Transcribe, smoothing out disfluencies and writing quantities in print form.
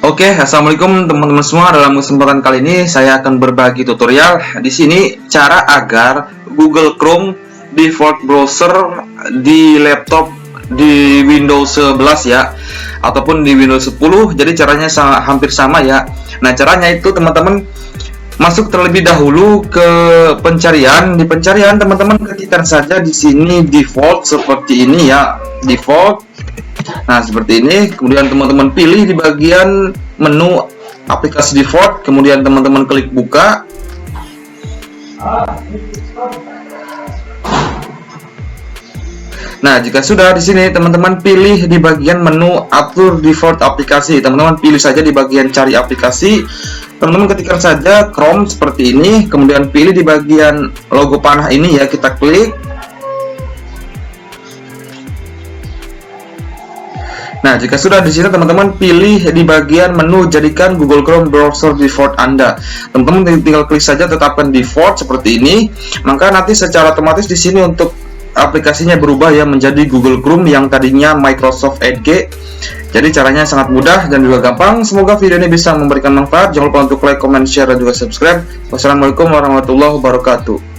Oke, assalamualaikum teman-teman semua. Dalam kesempatan kali ini saya akan berbagi tutorial. Di sini cara agar Google Chrome default browser di laptop di Windows 11 ya, ataupun di Windows 10. Jadi caranya hampir sama ya. Nah, caranya itu teman-teman masuk terlebih dahulu ke pencarian. Di pencarian teman-teman ketikkan saja di sini default seperti ini ya, default. Nah, seperti ini. Kemudian teman-teman pilih di bagian menu aplikasi default, kemudian teman-teman klik buka. Nah, jika sudah di sini teman-teman pilih di bagian menu atur default aplikasi. Teman-teman pilih saja di bagian cari aplikasi. Teman-teman ketikkan saja Chrome seperti ini, kemudian pilih di bagian logo panah ini ya, kita klik. Nah, jika sudah di sini teman-teman pilih di bagian menu jadikan Google Chrome browser default Anda. Teman-teman tinggal klik saja tetapkan default seperti ini. Maka nanti secara otomatis di sini untuk aplikasinya berubah ya menjadi Google Chrome yang tadinya Microsoft Edge. Jadi caranya sangat mudah dan juga gampang. Semoga video ini bisa memberikan manfaat. Jangan lupa untuk like, comment, share, dan juga subscribe. Wassalamualaikum warahmatullahi wabarakatuh.